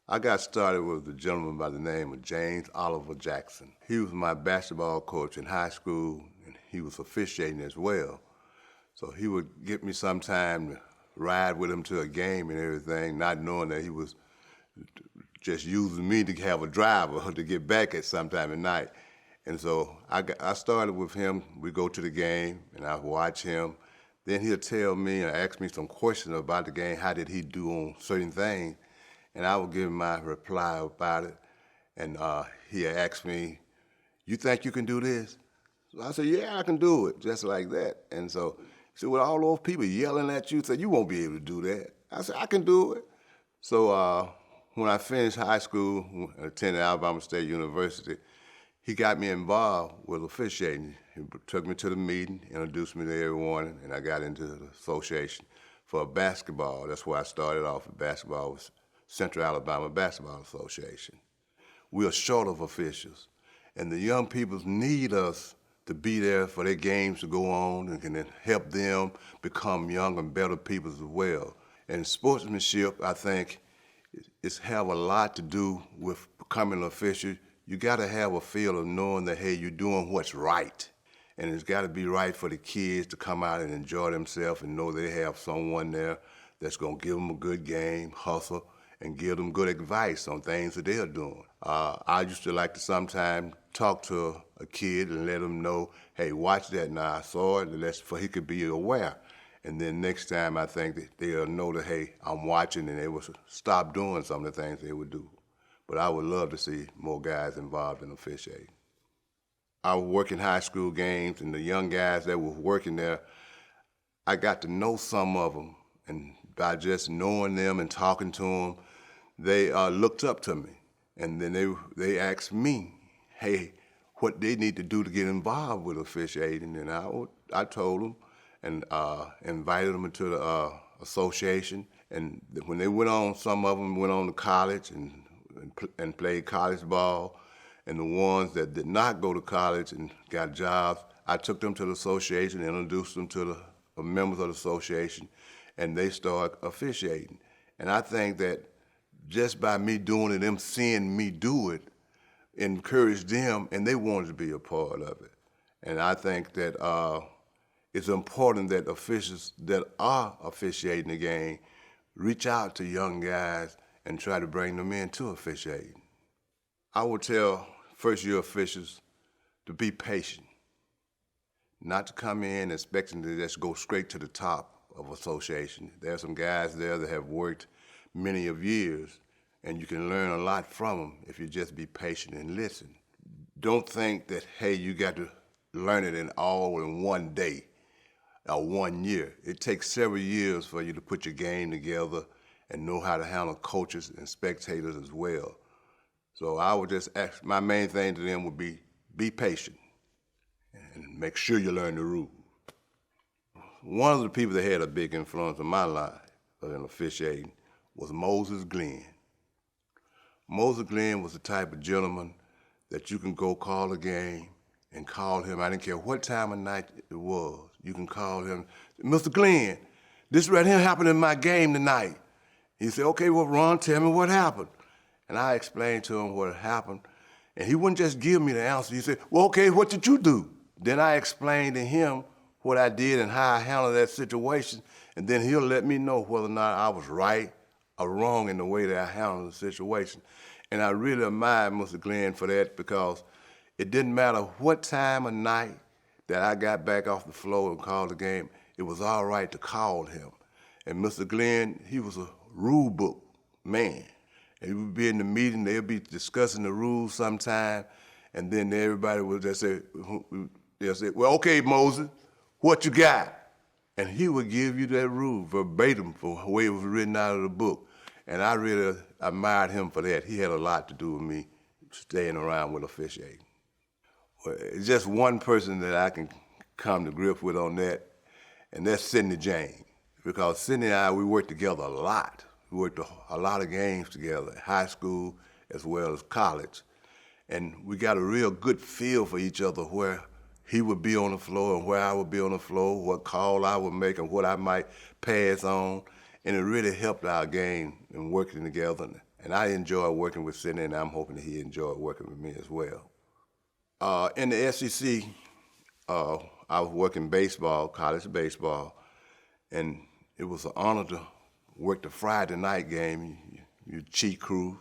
I got started with a gentleman by the name of James Oliver Jackson. He was my basketball coach in high school, and he was officiating as well. So he would get me sometime to ride with him to a game and everything, not knowing that he was just using me to have a driver to get back at sometime at night. And so I started with him. We go to the game, and I watch him. Then he'll tell me and ask me some questions about the game. How did he do on certain things? And I would give him my reply about it. And he asked me, "You think you can do this?" So I said, "Yeah, I can do it," just like that. And so he said, "With all those people yelling at you, said you won't be able to do that." I said, "I can do it." So when I finished high school and attended Alabama State University, he got me involved with officiating. He took me to the meeting, introduced me to everyone, and I got into the association for basketball. That's where I started off with basketball, with Central Alabama Basketball Association. We are short of officials, and the young people need us to be there for their games to go on and can help them become young and better people as well. And sportsmanship, I think, it's have a lot to do with becoming an official. You got to have a feel of knowing that, hey, you're doing what's right. And it's got to be right for the kids to come out and enjoy themselves and know they have someone there that's going to give them a good game, hustle, and give them good advice on things that they're doing. I used to like to sometimes talk to a kid and let them know, hey, watch that now, I saw it, for he could be aware. And then next time I think that they'll know that, hey, I'm watching, and they will stop doing some of the things they would do. But I would love to see more guys involved in officiating. I was working high school games, and the young guys that were working there, I got to know some of them. And by just knowing them and talking to them, they looked up to me. And then they asked me, hey, what they need to do to get involved with officiating. And I told them and invited them into the association. And when they went on, some of them went on to college and played college ball. And the ones that did not go to college and got jobs, I took them to the association and introduced them to the members of the association, and they started officiating. And I think that just by me doing it, them seeing me do it, encouraged them, and they wanted to be a part of it. And I think that it's important that officials that are officiating the game reach out to young guys and try to bring them into officiating. I would tell first-year officials to be patient, not to come in expecting to just go straight to the top of association. There are some guys there that have worked many of years, and you can learn a lot from them if you just be patient and listen. Don't think that, hey, you got to learn it all in one day or 1 year. It takes several years for you to put your game together and know how to handle coaches and spectators as well. So I would just ask, my main thing to them would be patient and make sure you learn the rules. One of the people that had a big influence in my life in officiating was Moses Glenn. Moses Glenn was the type of gentleman that you can go call a game and call him. I didn't care what time of night it was. You can call him, "Mr. Glenn, this right here happened in my game tonight." He said, "Okay, well, Ron, tell me what happened." And I explained to him what happened, and he wouldn't just give me the answer. He said, "Well, okay, what did you do?" Then I explained to him what I did and how I handled that situation, and then he'll let me know whether or not I was right or wrong in the way that I handled the situation. And I really admired Mr. Glenn for that, because it didn't matter what time of night that I got back off the floor and called the game, it was all right to call him. And Mr. Glenn, he was a rule book man. And we would be in the meeting, they'd be discussing the rules sometime, and then everybody would just say, they'll say, "Well, okay, Moses, what you got?" And he would give you that rule verbatim from the way it was written out of the book. And I really admired him for that. He had a lot to do with me staying around with officiating. Well, it's just one person that I can come to grips with on that, and that's Sidney James. Because Sidney and I, we worked together a lot. We worked a lot of games together, high school as well as college. And we got a real good feel for each other, where he would be on the floor and where I would be on the floor, what call I would make and what I might pass on. And it really helped our game in working together And I enjoy working with Sidney, and I'm hoping that he enjoyed working with me as well. In the SEC, I was working baseball, college baseball, and it was an honor to work the Friday night game, you cheat crew,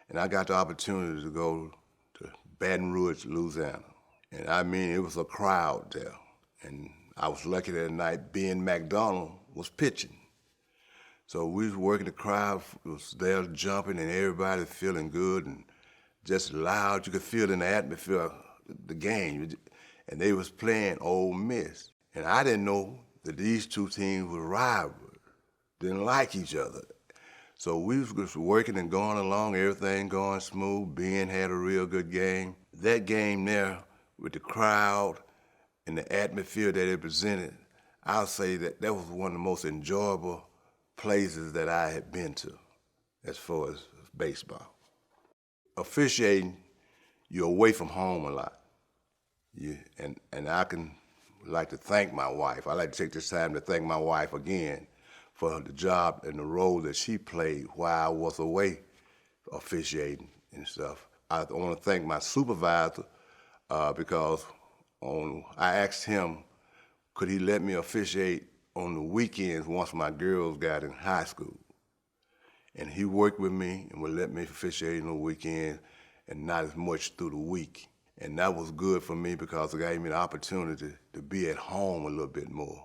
and I got the opportunity to go to Baton Rouge, Louisiana. And I mean, it was a crowd there. And I was lucky that night Ben McDonald was pitching. So we was working, the crowd was there jumping and everybody feeling good and just loud. You could feel in the atmosphere of the game. And they was playing Ole Miss. And I didn't know that these two teams were rivals, didn't like each other. So we was just working and going along, everything going smooth. Ben had a real good game. That game there with the crowd and the atmosphere that it presented, I'll say that that was one of the most enjoyable places that I had been to as far as baseball. Officiating, you're away from home a lot. And I can like to thank my wife. I like to take this time to thank my wife again for the job and the role that she played while I was away officiating and stuff. I want to thank my supervisor because I asked him, could he let me officiate on the weekends once my girls got in high school. And he worked with me and would let me officiate on the weekends and not as much through the week. And that was good for me because it gave me the opportunity to be at home a little bit more,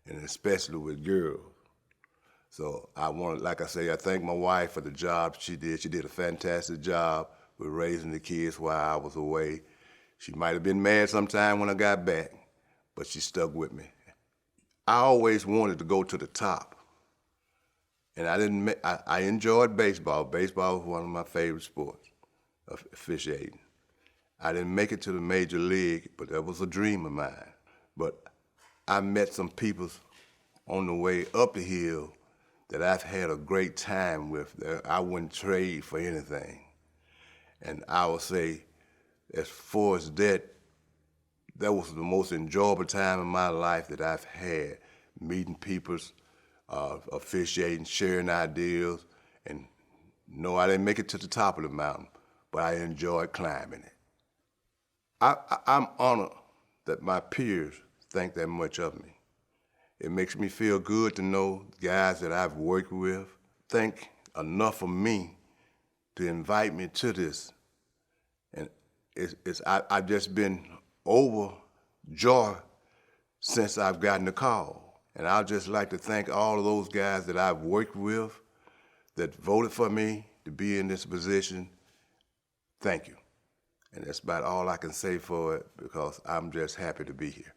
and especially with girls. So I want to, like I say, I thank my wife for the job she did. She did a fantastic job with raising the kids while I was away. She might have been mad sometime when I got back, but she stuck with me. I always wanted to go to the top, and I enjoyed baseball. Baseball was one of my favorite sports, officiating. I didn't make it to the major league, but that was a dream of mine. But I met some people on the way up the hill that I've had a great time with that I wouldn't trade for anything. And I would say, as far as that was the most enjoyable time in my life that I've had, meeting people, officiating, sharing ideas. And no, I didn't make it to the top of the mountain, but I enjoyed climbing it. I'm honored that my peers think that much of me. It makes me feel good to know guys that I've worked with think enough of me to invite me to this. And I've just been overjoyed since I've gotten the call. And I'd just like to thank all of those guys that I've worked with that voted for me to be in this position. Thank you. And that's about all I can say for it because I'm just happy to be here.